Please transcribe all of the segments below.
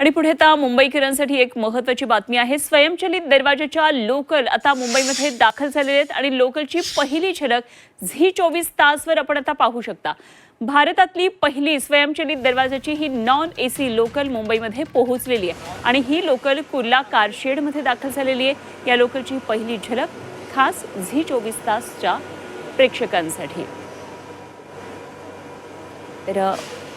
आणि पुढे आता मुंबईकरांसाठी एक महत्त्वाची बातमी आहे। स्वयंचलित दरवाजाच्या लोकल आता मुंबईमध्ये दाखल झालेले आहेत आणि लोकलची पहिली झलक झी 24 तासवर आपण आता पाहू शकता। भारतातली पहिली स्वयंचलित दरवाजाची ही नॉन एसी लोकल मुंबईमध्ये पोहोचलेली आहे आणि ही लोकल कुर्ला कारशेडमध्ये दाखल झालेली आहे। या लोकलची पहिली झलक खास झी 24 तासच्या प्रेक्षकांसाठी। तर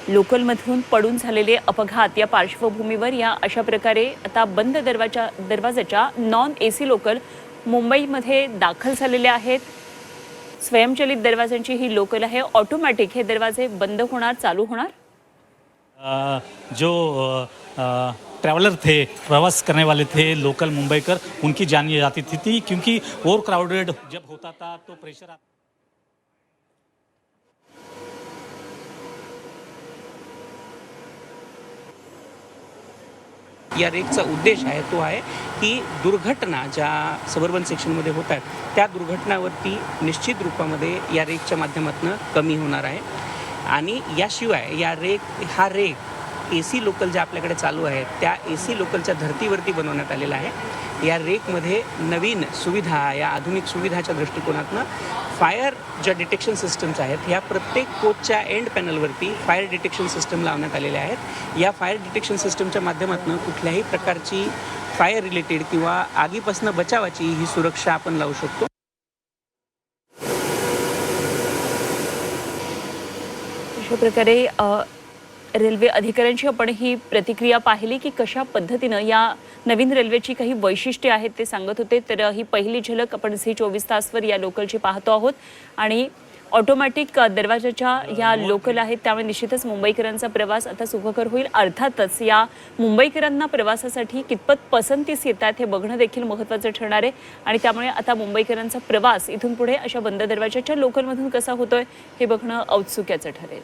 लोकलमधून पडून झालेले अपघात या पार्श्वभूमीवर या अशा प्रकारे आता बंद दरवाजाच्या नॉन एसी लोकल मुंबईमध्ये दाखल झालेले आहेत। स्वयंचलित दरवाजांची ही लोकल आहे, ऑटोमॅटिक हे दरवाजे बंद होणार, चालू होणार। जो ट्रैवलर थे, प्रवास करने वाले थे लोकल मुंबईकर, उनकी जान जाती थी क्योंकि ओवर क्राउडेड जब होता था तो प्रेशर या रेकचा उद्देश आहे तो आहे की दुर्घटना ज्या सबर्बन सेक्शनमध्ये होतात त्या दुर्घटनावरती निश्चित रूपामध्ये या रेकच्या माध्यमातून कमी होणार आहे। आणि याशिवाय हा रेक एसी लोकल ज्या आपल्याकडे चालू आहेत त्या एसी लोकलच्या धर्तीवरती बनवण्यात आलेला आहे। या रेकमध्ये नवीन सुविधा, या आधुनिक सुविधाच्या दृष्टिकोनातून फायर ज्या डिटेक्शन सिस्टम्स आहेत या प्रत्येक कोचच्या एंड पॅनलवरती फायर डिटेक्शन सिस्टम लावण्यात आलेल्या आहेत। या फायर डिटेक्शन सिस्टमच्या माध्यमातून कुठल्याही प्रकारची फायर रिलेटेड किंवा आगीपासून बचावाची ही सुरक्षा आपण लावू शकतो। अशा प्रकारे रेल्वे अधिकाऱ्यांची आपण ही प्रतिक्रिया पाहिली की कशा पद्धतीने या नवीन रेल्वेची काही वैशिष्ट्ये आहेत ते सांगत होते। तर ही पहिली झलक आपण झी 24 तासवर या लोकलची पाहतो आहोत आणि ऑटोमॅटिक दरवाजाच्या या लोकल आहेत, त्यामुळे निश्चितच मुंबईकरांचा प्रवास आता सुखकर होईल। अर्थातच या मुंबईकरांना प्रवासासाठी कितपत पसंतीस येतात हे बघणं देखील महत्त्वाचं ठरणार आहे आणि त्यामुळे आता मुंबईकरांचा प्रवास इथून पुढे अशा बंद दरवाजाच्या लोकलमधून कसा होतोय हे बघणं औत्सुक्याचं ठरेल।